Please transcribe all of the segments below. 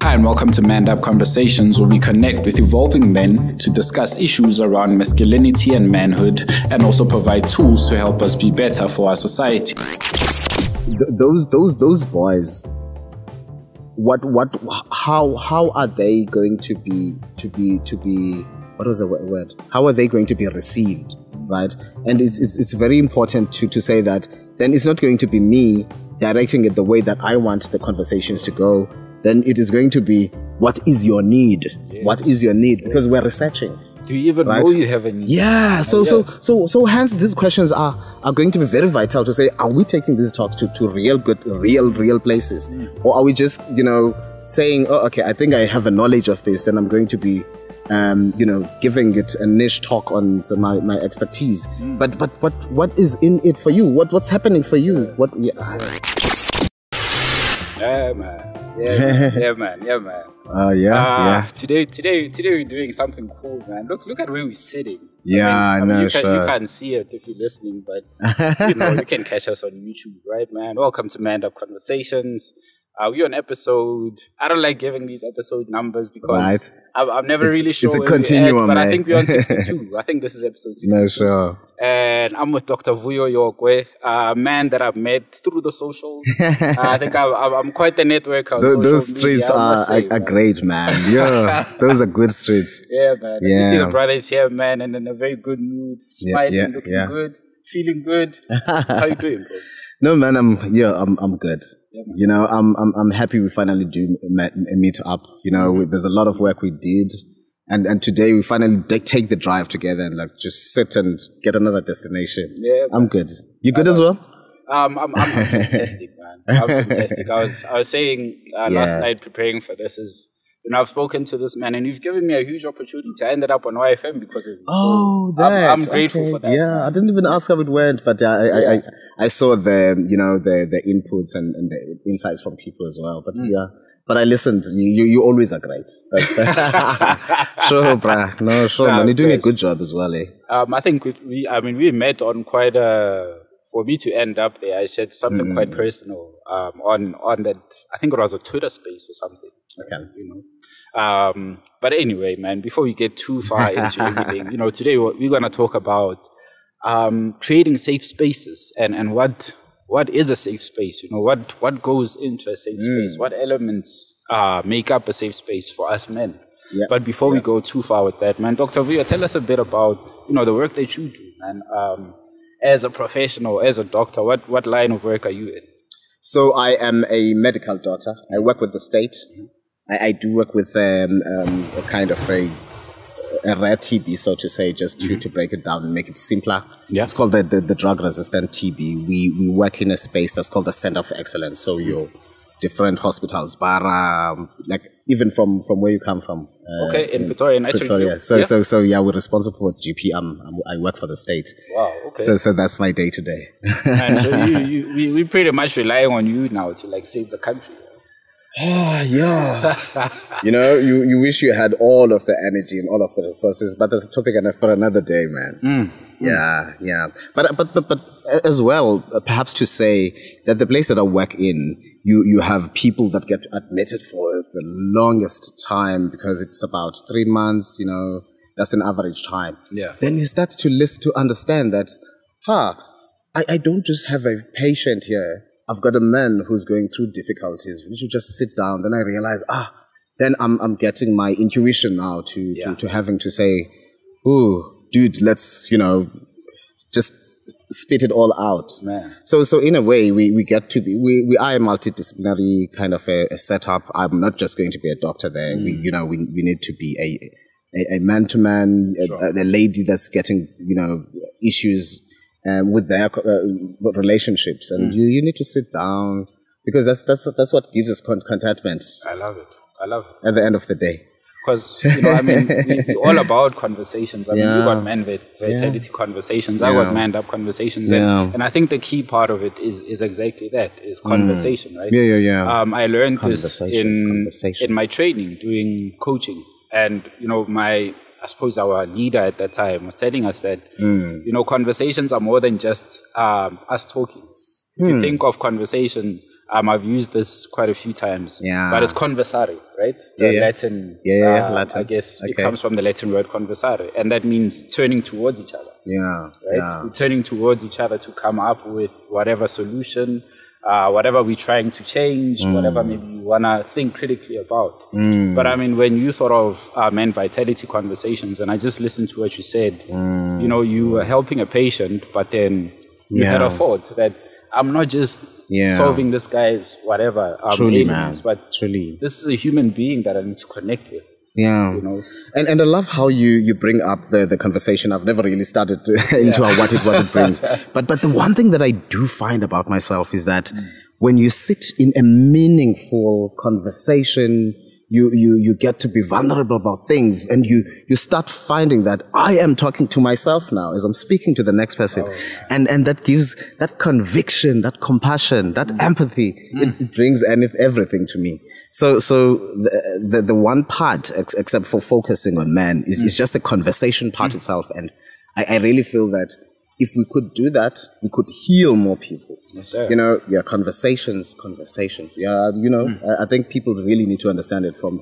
Hi and welcome to Manned Up Conversations, where we connect with evolving men to discuss issues around masculinity and manhood, and also provide tools to help us be better for our society. Those boys, how are they going to be what was the word? How are they going to be received, right? And it's very important to say that then it's not going to be me directing it the way that I want the conversations to go. Then it is going to be, what is your need? Yeah. What is your need? Because we're researching. Do you even know you have a need? Yeah. So hence these questions are going to be very vital to say, are we taking these talks to real places? Or are we just, saying, oh, okay, I think I have a knowledge of this, then I'm going to be giving it a niche talk on my expertise. But what is in it for you? What's happening for you? Yeah, man. Yeah, man. Today we're doing something cool, man. Look at where we're sitting. Yeah, you can't see it if you're listening, but you can catch us on YouTube, right, man? Welcome to Manned Up Conversations. We're on episode. I don't like giving these episode numbers because I'm never really sure. It's a continuum, but man. I think we're on 62. I think this is episode 62. No, sure. And I'm with Dr. Vuyo Yokwe, a man that I've met through the socials. I think I'm quite the networker. Those streets are great, man. Yeah, those are good streets. Yeah, man. Yeah. You see the brothers here, man, and in a very good mood, smiling, looking good, feeling good. How you doing, bro? No, man, I'm good. Yeah, I'm happy we finally do meet up. There's a lot of work we did, and today we finally take the drive together and just sit and get another destination. Yeah, I'm good. You good as well? I'm fantastic, man. I'm fantastic. I was saying last night preparing for this is. I've spoken to this man, and you've given me a huge opportunity. I ended up on YFM because of you. Oh, so I'm grateful for that. Yeah, man. I didn't even ask how it went, but I saw the inputs and the insights from people as well. But but I listened. You always are great. That's sure, bruh. No, sure, man. You're doing a good job as well, eh? I think we met on quite a. For me to end up there, I shared something quite personal on that. I think it was a Twitter space or something. Okay. But anyway, man, before we get too far into everything, today we're going to talk about creating safe spaces and what is a safe space? What goes into a safe space? What elements make up a safe space for us men? Yeah. But before we go too far with that, man, Dr. Vuyo, tell us a bit about the work that you do, man. As a professional, as a doctor, what line of work are you in? So I am a medical doctor. I work with the state. I do work with a kind of a rare TB, so to say, just to break it down and make it simpler. Yeah. It's called the drug-resistant TB. We work in a space that's called the Center of Excellence. So your different hospitals, Bara, even from where you come from. In Pretoria. Pretoria. So we're responsible for GP. I work for the state. Wow. Okay. So that's my day to day. And so we pretty much relying on you now to save the country. Oh, yeah. You wish you had all of the energy and all of the resources, but that's a topic for another day, man. Yeah. But as well, perhaps to say that the place that I work in, you have people that get admitted for the longest time because it's about 3 months, that's an average time. Yeah. Then you start to understand that, I don't just have a patient here. I've got a man who's going through difficulties. We should just sit down. Then I realize, then I'm getting my intuition now to having to say, oh, dude, let's, just spit it all out. Man. So in a way, we get to be, we are a multidisciplinary kind of a setup. I'm not just going to be a doctor there. We need to be a man-to-man, a lady that's getting, issues with their relationships, and you need to sit down because that's what gives us contentment. I love it. At the end of the day, because we're all about conversations. We got man vitality conversations. I got manned up conversations, and I think the key part of it is exactly that: is conversation, right? Yeah. I learned this in my training doing coaching, and I suppose our leader at that time was telling us that, conversations are more than just us talking. If you think of conversation, I've used this quite a few times. Yeah. But it's conversare, right? The Latin. Latin. I guess it comes from the Latin word conversare, and that means turning towards each other. Yeah. Right? We're turning towards each other to come up with whatever solution, whatever we're trying to change, whatever maybe you want to think critically about. But I mean, when you thought of men vitality conversations, and I just listened to what you said, you know, you were helping a patient, but then you had a thought that I'm not just solving this guy's whatever ailments, but truly, this is a human being that I need to connect with. Yeah, you know, and I love how you bring up the conversation. I've never really started into what it brings, but the one thing that I do find about myself is that when you sit in a meaningful conversation, you get to be vulnerable about things, and you start finding that I am talking to myself now as I'm speaking to the next person, and that gives that conviction, that compassion, that empathy. It brings everything to me. So the one part, except for focusing on man, is just the conversation part itself, and I really feel that if we could do that, we could heal more people. Yes, sir. You know, conversations. Yeah, you know, I think people really need to understand it from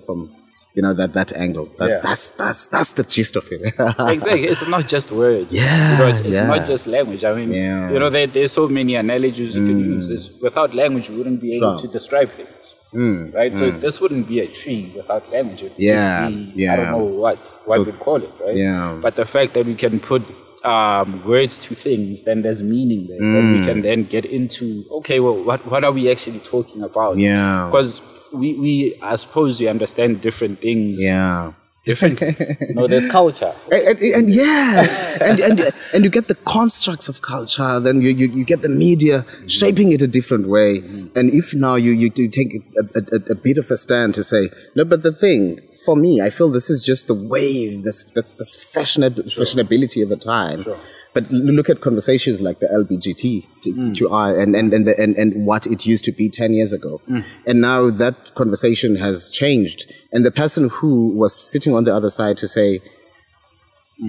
you know, that angle. That's the gist of it. Exactly. It's not just words. Yeah. You know, it's not just language. I mean, you know, there's so many analogies you can use. Without language, you wouldn't be able to describe things. Right? So this wouldn't be a tree without language. It would just be, I don't know what we call it, right? Yeah. But the fact that we can put words to things, then there's meaning there. Then we can then get into, okay, well, what are we actually talking about? Yeah. Because we I suppose we understand different things. Yeah. Different. You know, there's culture. And yes, and you get the constructs of culture. Then you get the media shaping it a different way. And if now you do take a bit of a stand to say, no, but the thing for me, I feel this is just the wave, this fashionability of the time. Sure. But look at conversations like the LGBTQI and what it used to be 10 years ago. And now that conversation has changed. And the person who was sitting on the other side to say,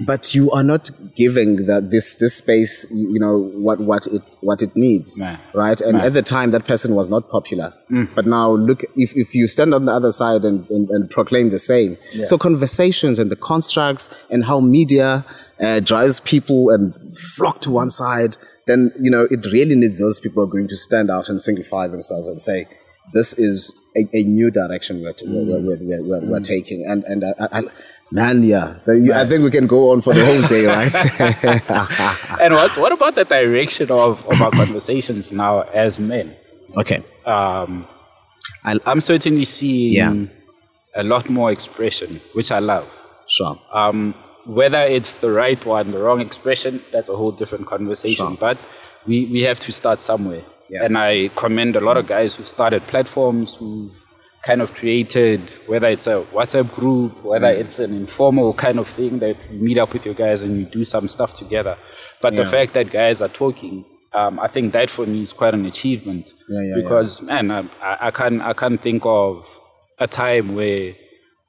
but you are not giving this space, you know, what it needs, right? And at the time, that person was not popular. But now look, if you stand on the other side and proclaim the same. So conversations and the constructs and how media drives people and flock to one side, then, you know, it really needs those people who are going to stand out and signify themselves and say, this is a new direction we're taking. And man, I think we can go on for the whole day, right? And what about the direction of our conversations now as men? Okay. I'm certainly seeing a lot more expression, which I love. Sure. Whether it's the right one, the wrong expression, that's a whole different conversation. Sure. But we have to start somewhere. And I commend a lot of guys who've started platforms, who've kind of created, whether it's a WhatsApp group, whether it's an informal kind of thing that you meet up with your guys and you do some stuff together. But the fact that guys are talking, I think that for me is quite an achievement. Because, man, I can't think of a time where,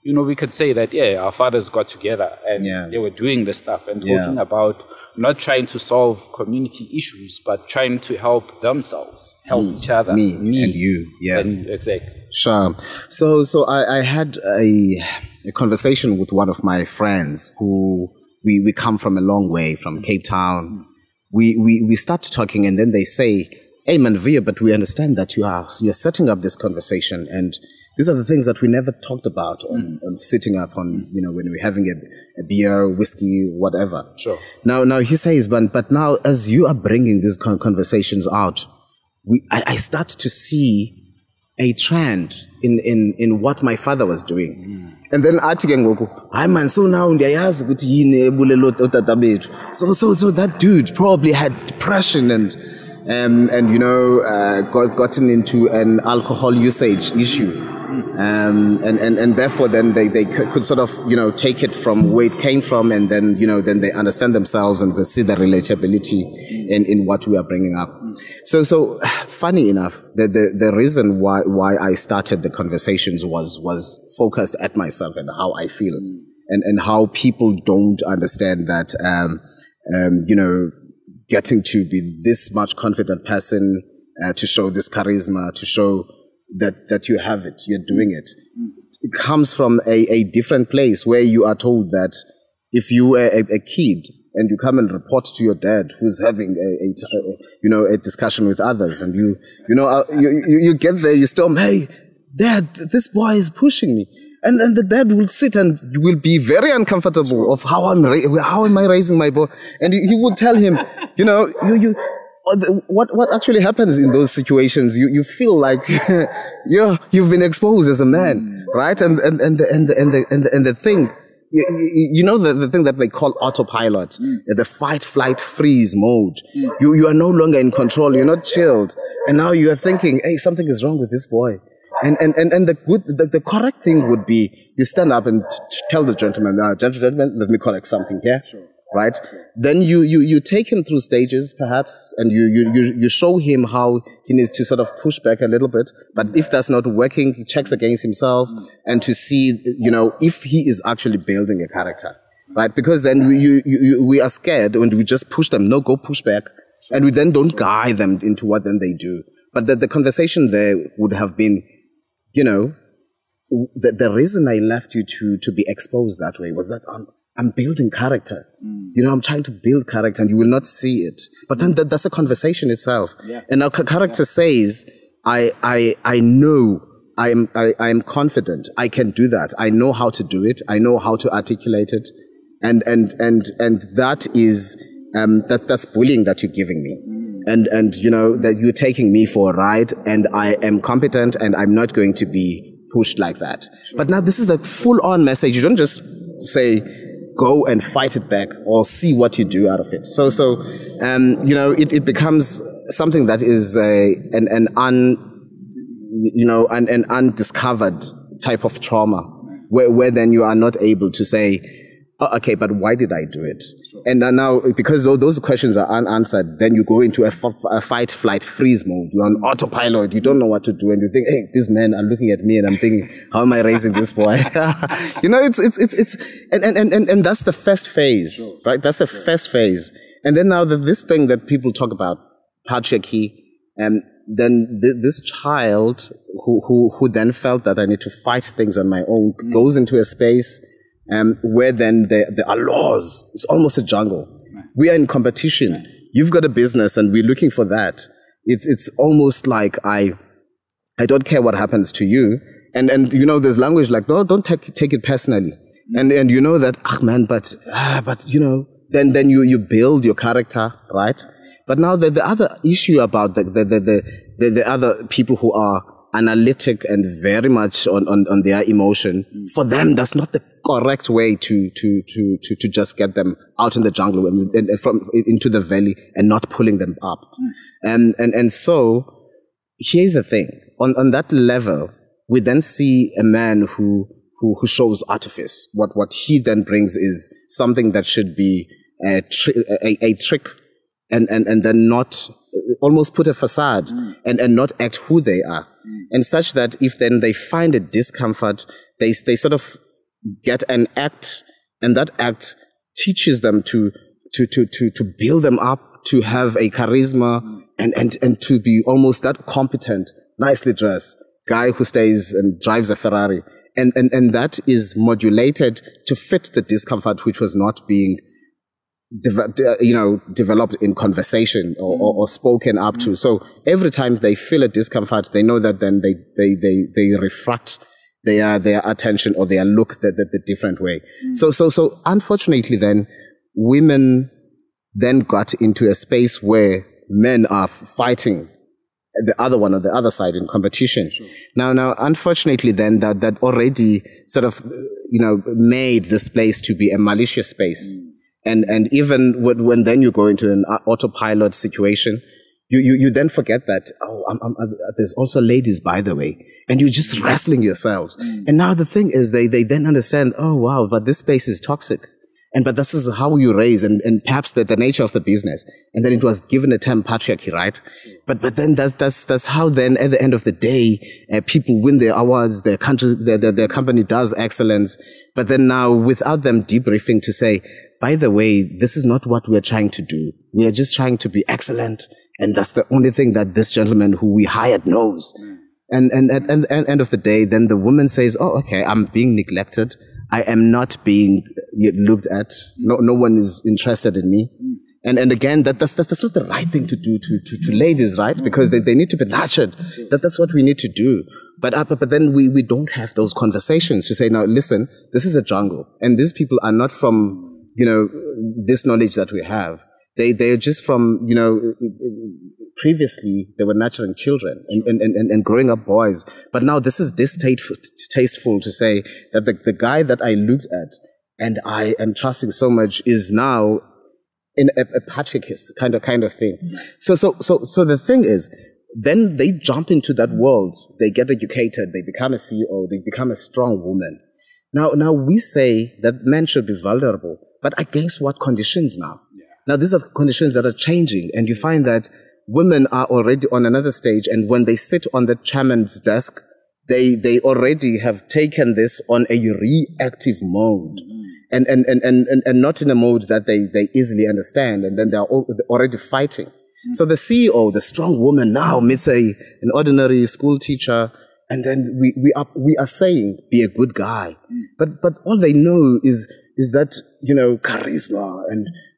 you know, we could say that, our fathers got together and they were doing this stuff and talking about not trying to solve community issues, but trying to help themselves, help each other. Me and you. Yeah. Exactly. Sure. So I had a conversation with one of my friends who we come from a long way, from Cape Town. We start talking and then they say, hey, Manvia, but we understand that you are setting up this conversation, and these are the things that we never talked about on sitting up on, you know, when we're having a beer, whiskey, whatever. Sure. Now he says, but now as you are bringing these conversations out, I start to see a trend in what my father was doing. And then athi ke ngoku, hayi man, so now ndiyayazi ukuthi yini ebulelo utata bethu. So that dude probably had depression and you know, gotten into an alcohol usage issue. And therefore then they could sort of, you know, take it from where it came from, and then, you know, then they understand themselves and they see the relatability in what we are bringing up. So funny enough, the reason why I started the conversations was focused at myself and how I feel, and how people don't understand that, you know, getting to be this much confident person to show this charisma, to show that you have it, you're doing it. It comes from a different place where you are told that if you were a kid and you come and report to your dad who's having a discussion with others, and you get there, you storm, hey, Dad, this boy is pushing me. And then the dad will sit and will be very uncomfortable of how am I raising my boy? And he will tell him, what actually happens in those situations? You feel like you've been exposed as a man, right? And the thing, the thing that they call autopilot, the fight, flight, freeze mode. You are no longer in control. You're not chilled, and now you are thinking, hey, something is wrong with this boy. And the correct thing would be you stand up and tell the gentleman, gentleman, let me correct something here. Sure. Right? Then you take him through stages, perhaps, and you show him how he needs to sort of push back a little bit. But if that's not working, he checks against himself and to see, if he is actually building a character, right? Because then we are scared when we just push them. No, go push back. And we then don't guide them into what then they do. But the conversation there would have been, the reason I left you to be exposed that way was that I'm building character. I'm trying to build character, and you will not see it. But then that's a conversation itself. Yeah. And now character says, I know, I am confident, I can do that. I know how to do it. I know how to articulate it. And that is, that's bullying that you're giving me. And that you're taking me for a ride, and I am competent, and I'm not going to be pushed like that. Sure. But now this is a full-on message. You don't just say, go and fight it back or see what you do out of it. So it becomes something that is an undiscovered type of trauma where then you are not able to say, oh, okay, but why did I do it? Sure. And now, because those questions are unanswered, then you go into a fight, flight, freeze mode. You're on autopilot. You don't know what to do. And you think, hey, these men are looking at me, and I'm thinking, how am I raising this boy? And that's the first phase, sure. Right? That's the first phase. And then now this thing that people talk about, patriarchy, and then this child who then felt that I need to fight things on my own goes into a space where then there are laws. It's almost a jungle. Right. We are in competition. Right. You've got a business, and we're looking for that. It's almost like I don't care what happens to you. And there's language like, no, don't take it personally. And you know that, then you build your character, right? But now the other issue about the other people who are analytic and very much on their emotion, for them that's not the correct way to just get them out in the jungle and into the valley and not pulling them up. And so here's the thing, on that level we then see a man who shows artifice. What he then brings is something that should be a trick, and then not almost put a facade and not act who they are. And such that if then they find a discomfort, they sort of get an act, and that act teaches them to build them up, to have a charisma, and to be almost that competent, nicely dressed guy who stays and drives a Ferrari. And that is modulated to fit the discomfort which was not being developed in conversation or spoken up to. So every time they feel a discomfort, they know that then they refract their attention or their look the different way. So unfortunately then, women then got into a space where men are fighting the other one on the other side in competition. Sure. Now, unfortunately then, that already sort of, made this place to be a malicious space. And even when then you go into an autopilot situation, you then forget that, there's also ladies, by the way, and you're just wrestling yourselves. And now the thing is, they then understand, oh wow, but this space is toxic. But this is how you raise, and perhaps the nature of the business. And then it was given a term patriarchy, right? But then that's how then at the end of the day, people win their awards, their company does excellence. But then now, without them debriefing to say, by the way, this is not what we are trying to do. We are just trying to be excellent. And that's the only thing that this gentleman who we hired knows. And at the end of the day, then the woman says, oh, okay, I'm being neglected. I am not being looked at. No one is interested in me. And again, that's not the right thing to do to ladies, right? Because they need to be nurtured. That's what we need to do. But then we don't have those conversations to say, now listen, this is a jungle, and these people are not from, this knowledge that we have. They're just from, previously they were nurturing children and growing up boys. But now this is distasteful to say that the guy that I looked at and I am trusting so much is now in a patriarchist kind of thing. So the thing is, then they jump into that world, they get educated, they become a CEO, they become a strong woman. Now we say that men should be vulnerable, but against what conditions now? Now these are conditions that are changing, and you find that women are already on another stage, and when they sit on the chairman's desk, they already have taken this on a reactive mode. And not in a mode that they easily understand, and then they're already fighting. So the CEO, the strong woman, now meets an ordinary school teacher, and then we are saying, be a good guy. But all they know is that, charisma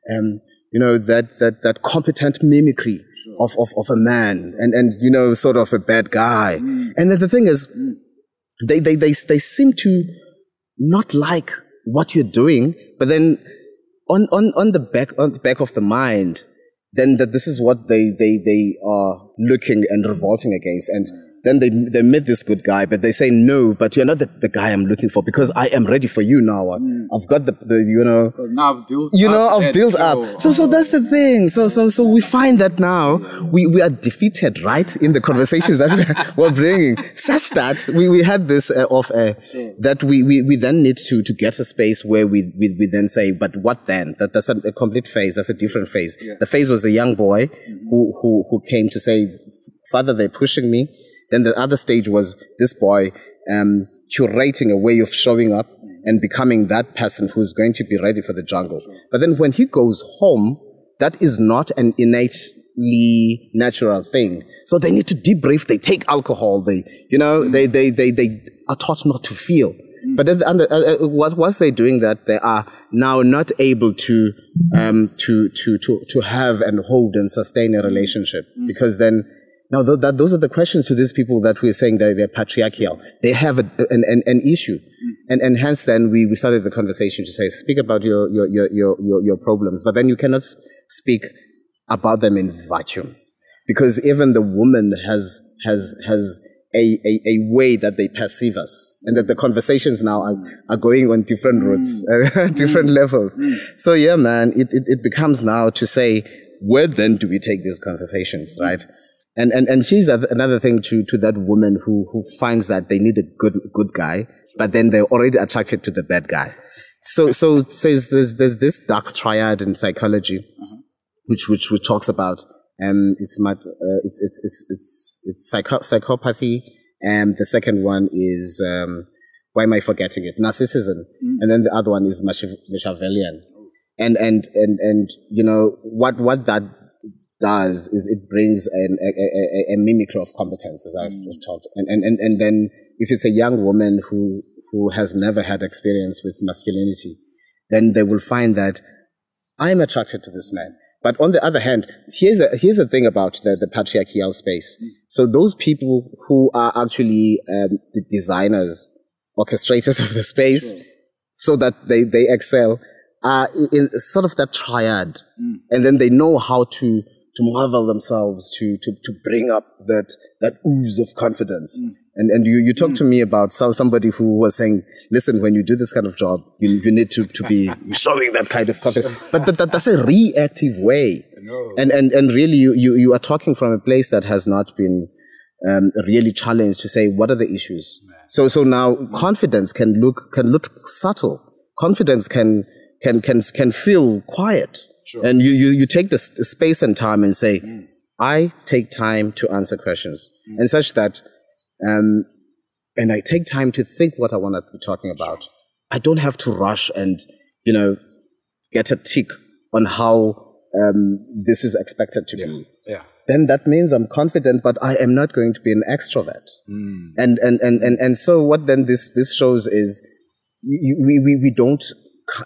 and that competent mimicry of a man and sort of a bad guy. And the thing is, they seem to not like what you're doing, but then on the back of the mind, then that this is what they are looking and revolting against. And then they meet this good guy, but they say, no, but you're not the guy I'm looking for, because I am ready for you now. I've got because now I've built up. So that's the thing. So we find that now we are defeated, right, in the conversations that we're bringing, such that we had this that we then need to get a space where we then say, but what then? That's a complete phase. That's a different phase. Yeah. The phase was a young boy who came to say, Father, they're pushing me. Then the other stage was this boy curating a way of showing up and becoming that person who's going to be ready for the jungle. But then when he goes home, that is not an innately natural thing. So they need to debrief. They take alcohol. They are taught not to feel. But then once they're doing that, they are now not able to have and hold and sustain a relationship, because then. Now, those are the questions to these people that we're saying that they're patriarchal. They have an issue. And hence then we started the conversation to say, speak about your problems, but then you cannot speak about them in vacuum. Because even the woman has a way that they perceive us, and that the conversations now are going on different routes, different levels. So yeah, man, it becomes now to say, where then do we take these conversations, right? And she's another thing to that woman who finds that they need a good guy, but then they're already attracted to the bad guy. So says there's this dark triad in psychology, which talks about it's psychopathy, and the second one is why am I forgetting it? Narcissism, and then the other one is Machiavellian, and what that does is it brings a mimicry of competence, as I've taught. And then if it's a young woman who has never had experience with masculinity, then they will find that I'm attracted to this man. But on the other hand, here's a thing about the patriarchal space. So those people who are actually the designers, orchestrators of the space, so that they excel, are in sort of that triad. And then they know how to marvel themselves, to bring up that ooze of confidence. And you talked to me about somebody who was saying, listen, when you do this kind of job, you need to be showing that kind of confidence. But that's a reactive way. And really you are talking from a place that has not been really challenged to say, what are the issues? So now confidence can look subtle. Confidence can feel quiet. Sure. And you take the space and time and say, I take time to answer questions, and such that, and I take time to think what I want to be talking about. I don't have to rush and, get a tick on how this is expected to be, Yeah. then that means I'm confident, but I am not going to be an extrovert. And so what then this shows is we don't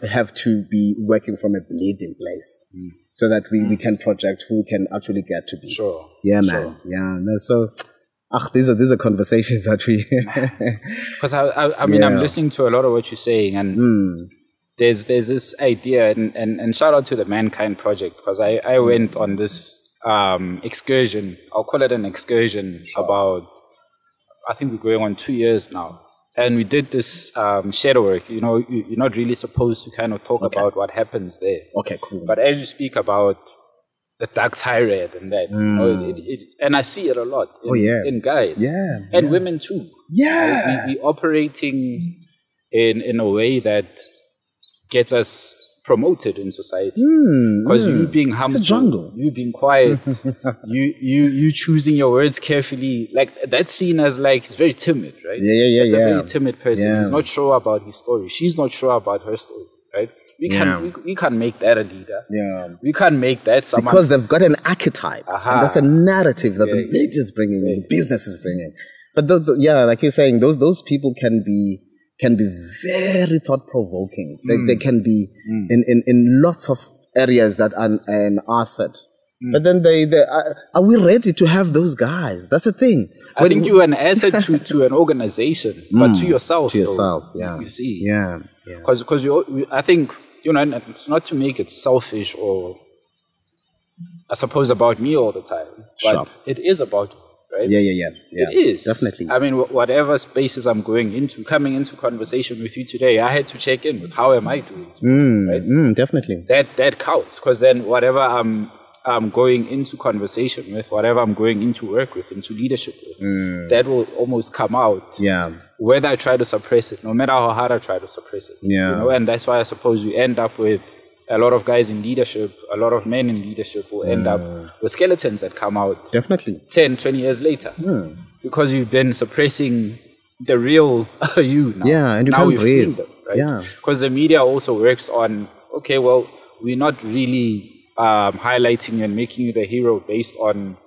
have to be working from a bleeding place so that we can project who we can actually get to be. Sure. Yeah, man. Yeah. No, so these are conversations that we because I mean I'm listening to a lot of what you're saying, and there's this idea, and shout out to the Mankind Project, because I went on this excursion. I'll call it an excursion about, I think we're going on 2 years now. And we did this shadow work. You know, you're not really supposed to kind of talk about what happens there. Okay, cool. But as you speak about the dark tirade and that, you know, and I see it a lot in guys. Yeah. And women too. Yeah. We operating in a way that gets us promoted in society, because you being humble, it's a jungle. You being quiet, you choosing your words carefully, like that's seen as like he's very timid, right? It's a very timid person. He's not sure about his story. She's not sure about her story, right? We can't make that a leader. We can't make that someone, because they've got an archetype. And that's a narrative that the media is bringing, the business is bringing. But like you're saying, those people can be very thought-provoking. They can be in lots of areas that are an asset. But then are we ready to have those guys? That's the thing. I think you're an asset to an organization, but to yourself. To yourself, You see. Yeah. Because I think, you know, and it's not to make it selfish or, I suppose, about me all the time. But it is about you. Right? Yeah. It is. Definitely. I mean, whatever spaces I'm going into, coming into conversation with you today, I had to check in with how am I doing? Right? Definitely. That counts, because then whatever I'm going into conversation with, whatever I'm going into work with, into leadership with, that will almost come out. Yeah. Whether I try to suppress it, no matter how hard I try to suppress it. Yeah. You know, and that's why I suppose we end up with a lot of guys in leadership, a lot of men in leadership will end up with skeletons that come out definitely 10, 20 years later. Because you've been suppressing the real you now. Yeah, and you now can't we've breathe. seen them, right? Yeah. Because the media also works on, okay, well, we're not really highlighting you and making you the hero based on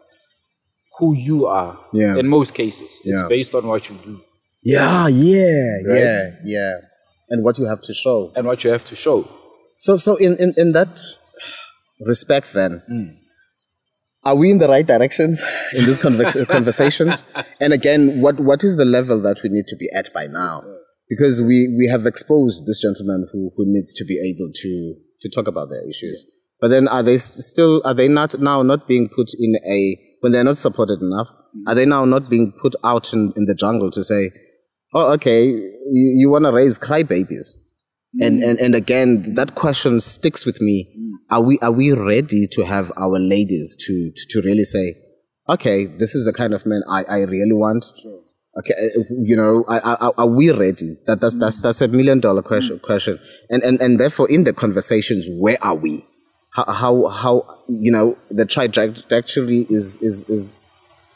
who you are. Yeah. In most cases. It's based on what you do. Yeah. Right? Yeah. And what you have to show. And what you have to show. So in that respect then, are we in the right direction in these conversations? And again, what is the level that we need to be at by now? Because we have exposed this gentleman who needs to be able to talk about their issues. But then are they not being put in when they're not supported enough, are they now not being put out in the jungle to say, oh, okay, you want to raise crybabies? And again, that question sticks with me. Are we ready to have our ladies to really say, okay, this is the kind of man I really want? Sure. Okay, you know, are we ready? That's $1 million question. And therefore, in the conversations, where are we? How you know, the trajectory is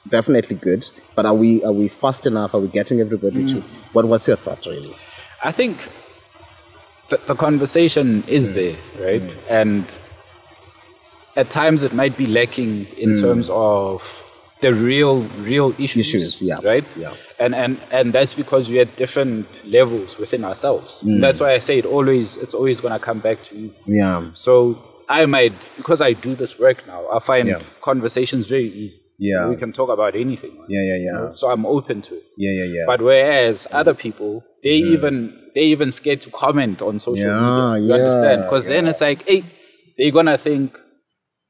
definitely good, but are we fast enough? Are we getting everybody to? What's your thought, really? I think the conversation is there, right? And at times it might be lacking in terms of the real issues, right? Yeah. And that's because we had different levels within ourselves. That's why I say it's always going to come back to you. Yeah. So I might, because I do this work now, I find conversations very easy. Yeah. We can talk about anything. Right? Yeah. You know? So I'm open to it. Yeah. But whereas other people, they even scared to comment on social media. You understand? Because then it's like, hey, they're gonna think.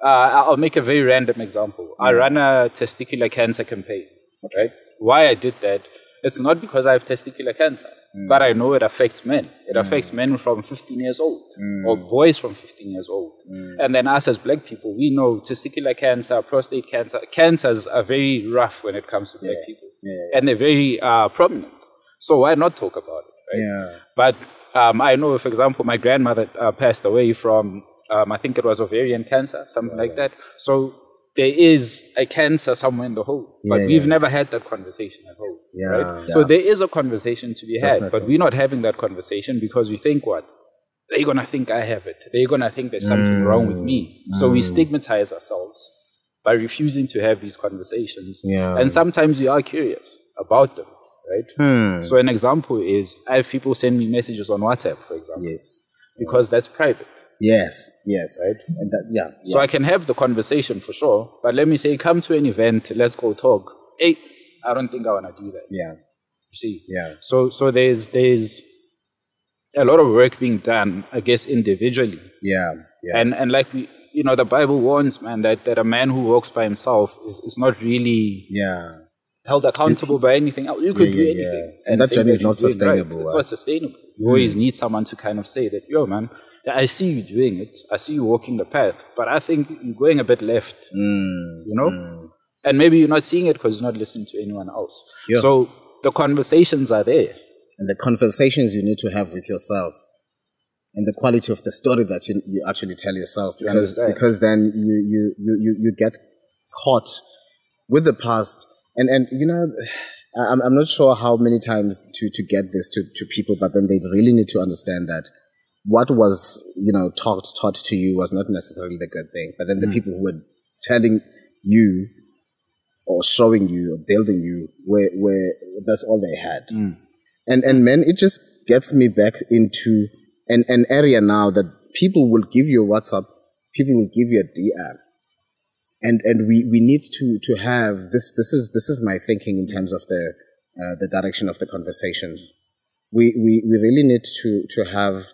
I'll make a very random example. I run a testicular cancer campaign. Okay. Why I did that? It's not because I have testicular cancer, but I know it affects men. It affects men from 15 years old or boys from 15 years old. And then us as black people, we know testicular cancer, prostate cancer. Cancers are very rough when it comes to black people. And they're very prominent. So why not talk about it, right? Yeah. But I know, for example, my grandmother passed away from, I think it was ovarian cancer, something like that. So there is a cancer somewhere in the hole, but we've never had that conversation at home, right? So there is a conversation to be had, but we're not having that conversation because we think what? they're going to think I have it. They're going to think there's something wrong with me. So we stigmatize ourselves by refusing to have these conversations. Yeah. And sometimes we are curious about them, right? So an example is I have people send me messages on WhatsApp, for example. Yes. Because that's private. Yes. Right? And that, yeah. So I can have the conversation for sure, but let me say, come to an event, let's go talk. Hey, I don't think I want to do that. Yeah. You see? Yeah. So there's a lot of work being done, I guess, individually. Yeah. Yeah. And like we, the Bible warns, man, that a man who walks by himself is not really held accountable by anything else. You could do anything. And that journey is not sustainable. Right. It's not sustainable. You always need someone to kind of say that, yo, man, I see you doing it. I see you walking the path, but I think you're going a bit left, And maybe you're not seeing it because you're not listening to anyone else. Yeah. So the conversations are there. And the conversations you need to have with yourself. And the quality of the story that you actually tell yourself. Because then you get caught with the past. And I'm not sure how many times to get this to people, but then they really need to understand that what was, taught to you was not necessarily the good thing. But then the people who were telling you or showing you or building you were that's all they had. And man, it just gets me back into an area now that people will give you a WhatsApp, people will give you a DM. And we need to have this is my thinking in terms of the direction of the conversations. We really need to have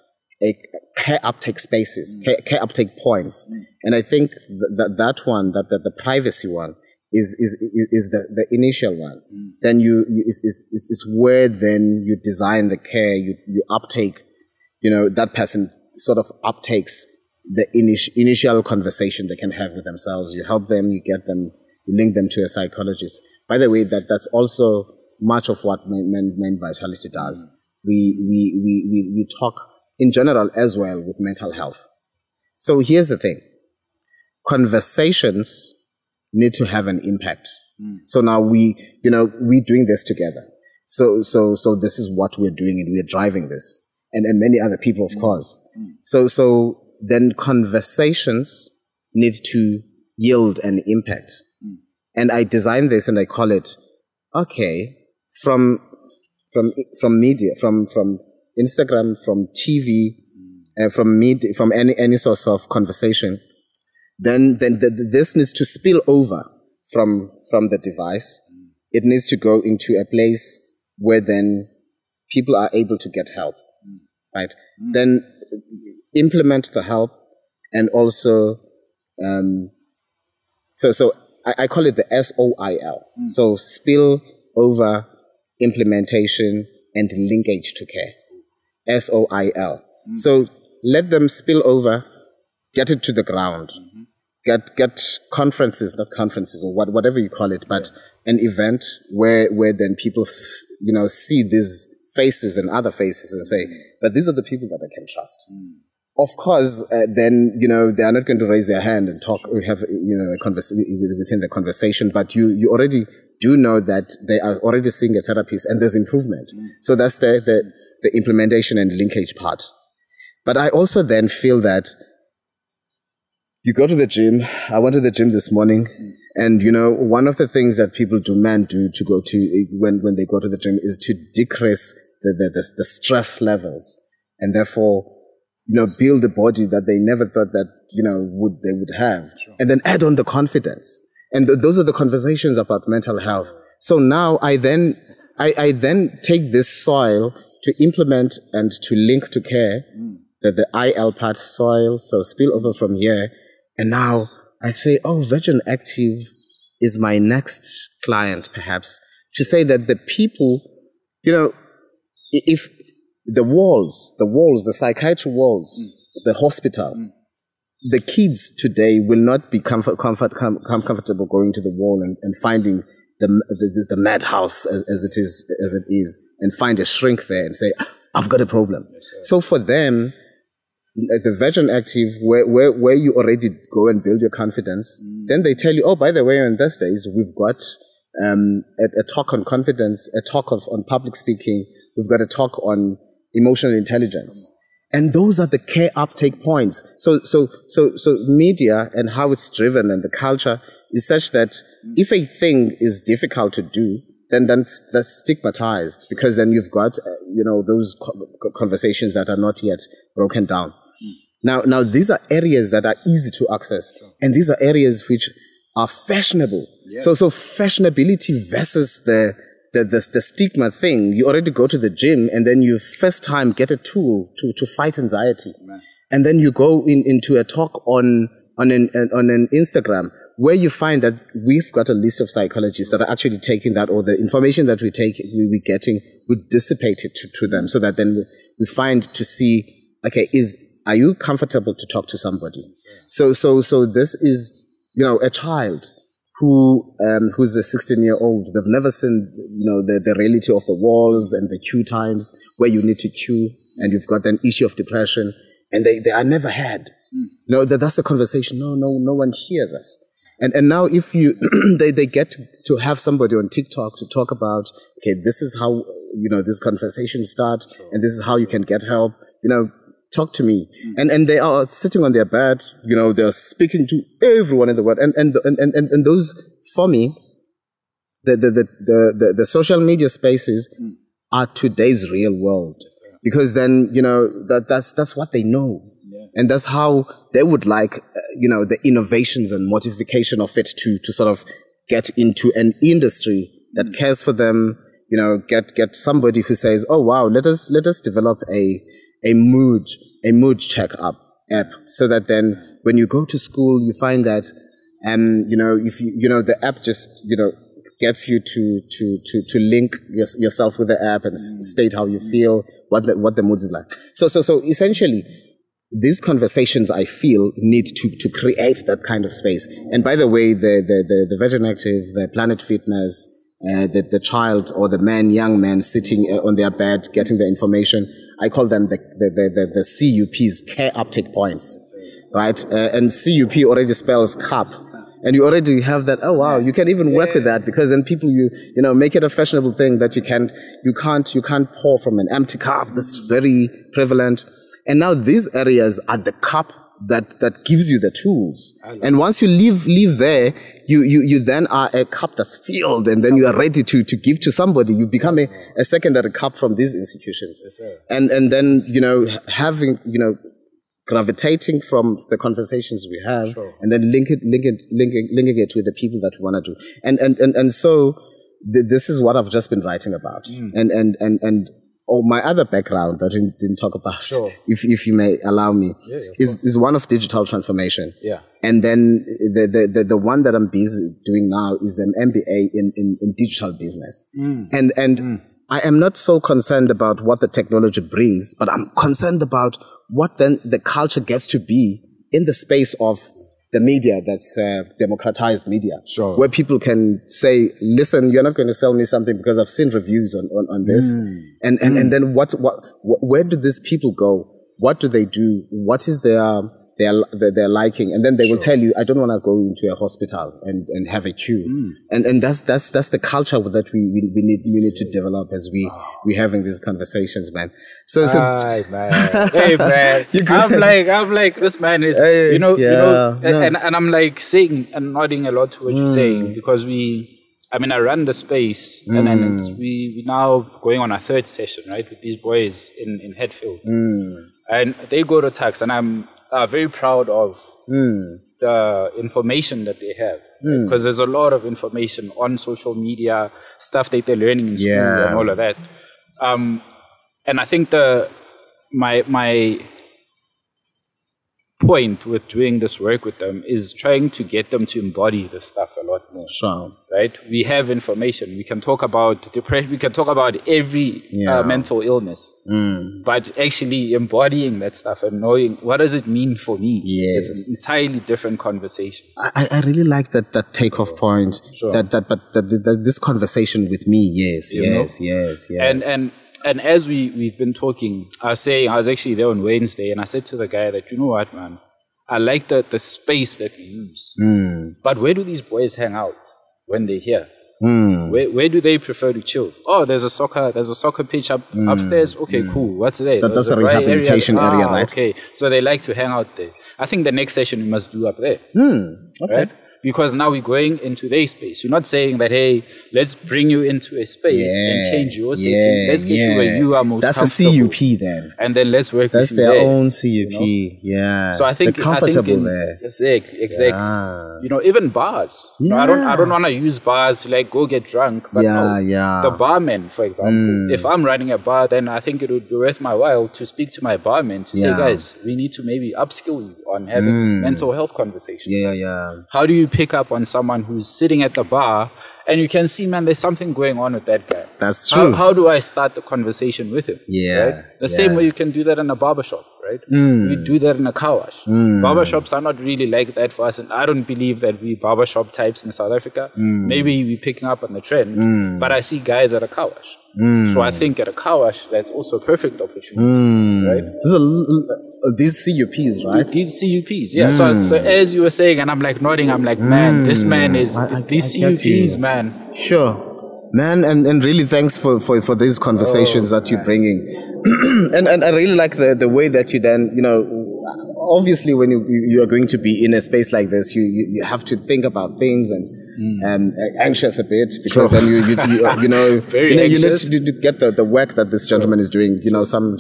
a care uptake spaces, care uptake points. And I think that one, the privacy one is the initial one. Then it's where then you design the care, you uptake, that person sort of uptakes the initial conversation they can have with themselves. You help them, you get them, you link them to a psychologist. By the way, that's also much of what Men Vitality does. We talk in general as well with mental health. So here's the thing. Conversations need to have an impact. So now we're doing this together. So this is what we're doing and we're driving this. And many other people, of course. So then conversations need to yield an impact. And I design this and I call it, from media, from Instagram, from TV, from media, from any source of conversation, then this needs to spill over from the device. It needs to go into a place where then people are able to get help, right? Then implement the help, and also, so I call it the SOIL. So spill over, implementation, and linkage to care. SOIL. So let them spill over, get it to the ground, get conferences, not conferences or whatever you call it, but an event where then people see these faces and other faces and say, but these are the people that I can trust. Of course, then they are not going to raise their hand and talk. We have a conversation within the conversation, but you already do know that they are already seeing a therapist and there's improvement. So that's the implementation and linkage part. But I also then feel that you go to the gym. I went to the gym this morning, and one of the things that people men do to go to when they go to the gym is to decrease the stress levels, and therefore build a body that they never thought that they would have, and then add on the confidence. And those are the conversations about mental health. So now I then take this soil to implement and to link to care, the IL part soil, so spill over from here. And now I say, Virgin Active is my next client, perhaps, to say that the people, if the walls, the psychiatry walls, the hospital, the kids today will not be comfortable going to the wall and finding the madhouse as it is, and find a shrink there and say, I've got a problem. So for them, the Virgin Active, where you already go and build your confidence, then they tell you, by the way, on Thursdays, we've got a talk on confidence, a talk on public speaking, we've got a talk on emotional intelligence. And those are the care uptake points. So media and how it's driven and the culture is such that if a thing is difficult to do, then that's stigmatized, because then you've got, those conversations that are not yet broken down. Now these are areas that are easy to access, and these are areas which are fashionable. Yeah. So fashionability versus the stigma thing. You already go to the gym, and then you first time get a tool to fight anxiety. Man. And then you go into a talk on an Instagram where you find that we've got a list of psychologists that are actually taking that, or the information that we're getting, we dissipate it to them, so that then we find to see, okay, are you comfortable to talk to somebody? So this is, a child who's a 16-year-old. They've never seen, the reality of the walls and the queue times where you need to queue, and you've got an issue of depression, and they are never had. That's the conversation. No one hears us. And now if you, they get to have somebody on TikTok to talk about, okay, this is how, this conversation start, and this is how you can get help, talk to me. And they are sitting on their bed, they're speaking to everyone in the world. And those, for me, the social media spaces are today's real world. Because then, that's what they know. And that's how they would like, the innovations and modification of it to sort of get into an industry that cares for them, get somebody who says, oh, wow, let us develop a mood check-up app, so that then when you go to school, you find that, if the app just, gets you to link yourself with the app and state how you feel, what the mood is like. So essentially, these conversations, I feel, need to create that kind of space. And by the way, the Virgin Active, the Planet Fitness, the child or the young man sitting on their bed getting the information, I call them the CUPs, care uptake points, right? And CUP already spells cup. And you already have that, oh wow, you can even work with that, because then people, make it a fashionable thing that you can't pour from an empty cup. That's very prevalent. And now these areas are the cup that gives you the tools. And once you leave there, you then are a cup that's filled, and then you are ready to give to somebody. You become a secondary cup from these institutions. Yes, and then, having, gravitating from the conversations we have, sure, and then linking it with the people that we want to do. And so this is what I've just been writing about. And my other background that I didn't talk about, sure, if you may allow me, is one of digital transformation. Yeah. And then the one that I'm busy doing now is an MBA in digital business. And I am not so concerned about what the technology brings, but I'm concerned about what then the culture gets to be in the space of the media that's democratized media, sure, where people can say, listen, you're not going to sell me something because I've seen reviews on this. And then where do these people go? What do they do? What is their liking? And then they will tell you, I don't want to go into a hospital and have a queue. And that's the culture that we need to develop as we're having these conversations, man. Man. Hey man, I'm like this man is, and I'm like saying and nodding a lot to what you're saying, because I run the space, and then we now going on our third session, right, with these boys in Hatfield, and they go to tax, and I'm very proud of the information that they have, because there's a lot of information on social media, stuff that they're learning in school and all of that. And I think my point with doing this work with them is trying to get them to embody this stuff a lot more. Sure. Right? We have information. We can talk about depression. We can talk about every mental illness. But actually embodying that stuff and knowing what does it mean for me is an entirely different conversation. I really like that takeoff point. Sure. That this conversation with me. Yes. And as we've been talking, I was actually there on Wednesday, and I said to the guy that, you know what, man, I like the space that we use. But where do these boys hang out when they're here? Where do they prefer to chill? Oh, there's a soccer pitch upstairs. Okay, cool. What's there? That's the rehabilitation area, right? Okay, so they like to hang out there. I think the next session we must do up there. Okay. Right? Because now we're going into their space. You're not saying that, hey, let's bring you into a space and change your setting. Let's get you where you are most comfortable. That's a CUP then. And then let's work That's with you their there, own CUP. Yeah. So I think they're comfortable there. Exactly. Yeah. You know, even bars. You know, I don't want to use bars to like go get drunk. But the barman, for example, if I'm running a bar, then I think it would be worth my while to speak to my barman to say, guys, we need to maybe upskill you on having mental health conversations. Yeah. How do you pick up on someone who's sitting at the bar and you can see, man, there's something going on with that guy? That's true. How do I start the conversation with him? Yeah. Right? The same way you can do that in a barbershop, right? We do that in a car wash. Barbershops are not really like that for us, and I don't believe that we barbershop types in South Africa. Maybe we're picking up on the trend, but I see guys at a car wash. So I think at a car wash, that's also a perfect opportunity, right? These CUPs, right? These CUPs, yeah. So as you were saying, and I'm like nodding, I'm like, man, this man is, these CUPs, man. Sure. Man, and really thanks for these conversations that you're bringing. and I really like the way that you then, you know, obviously when you are going to be in a space like this, you have to think about things and anxious a bit, because then you know you need to get the work that this gentleman is doing, you know, some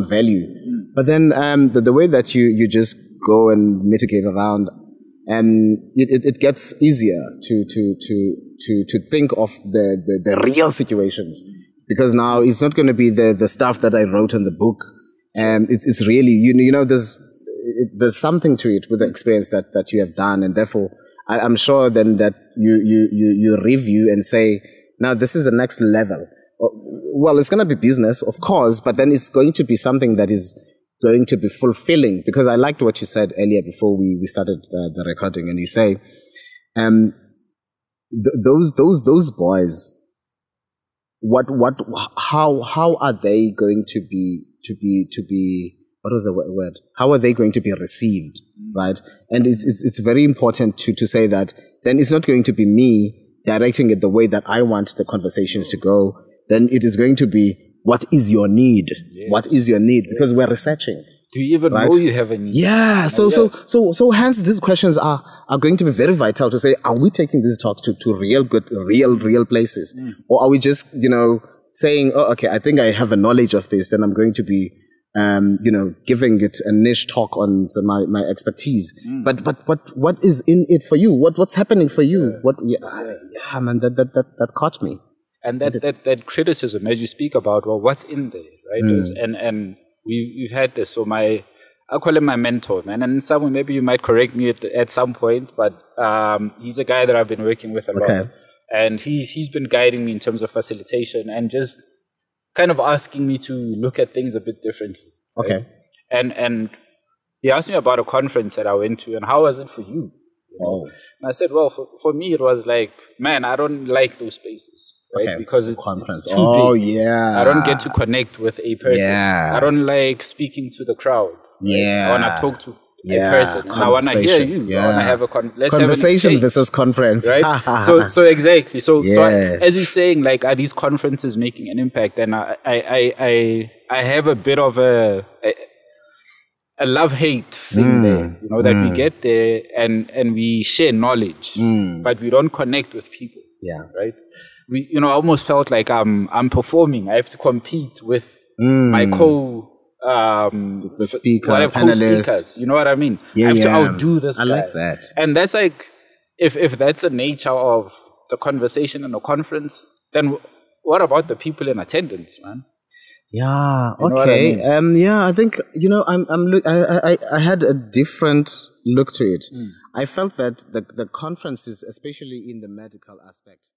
value. But then the way that you just go and mitigate around, and it gets easier to think of the real situations, because now it's not going to be the stuff that I wrote in the book. It's really, you know, there's something to it with the experience that you have done, and therefore I'm sure then that you review and say, now this is the next level. Well, it's going to be business, of course, but then it's going to be something that is going to be fulfilling, because I liked what you said earlier before we started the recording, and you say, those boys, how are they going to be what was the word? How are they going to be received, right? And it's very important to say that then it's not going to be me directing it the way that I want the conversations to go. Then it is going to be, what is your need? Yes. What is your need? Because we're researching. Do you even know you have a need? Yeah. So hence these questions are going to be very vital to say, are we taking these talks to real places? Or are we just, you know, saying, oh, okay, I think I have a knowledge of this, then I'm going to be, you know, giving it a niche talk on my expertise. But what is in it for you? What's happening for you? Yeah, man, that caught me. And that criticism, as you speak about, well, what's in there, right? And we've had this. So I call him my mentor, man. And in some way, maybe you might correct me at some point, but he's a guy that I've been working with a lot. And he's been guiding me in terms of facilitation and just kind of asking me to look at things a bit differently. Right? Okay. And he asked me about a conference that I went to, and how was it for you? Oh. And I said, well, for me, it was like, man, I don't like those spaces. Right? Okay. Because it's too big. I don't get to connect with a person. I don't like speaking to the crowd. Right? I want to talk to a person. And I want to hear you. I want to have a conversation versus conference. Right? so exactly. So as you're saying, like, are these conferences making an impact? And I have a bit of a love-hate thing there, you know, that we get there and we share knowledge, but we don't connect with people. Right? We, you know, I almost felt like I'm performing. I have to compete with my the speaker, panelist. You know what I mean? I have to outdo this guy. I like that. And that's like, if that's the nature of the conversation in a conference, then what about the people in attendance, man? Yeah. Okay. I mean? I think, you know, I had a different look to it. I felt that the conferences, especially in the medical aspect,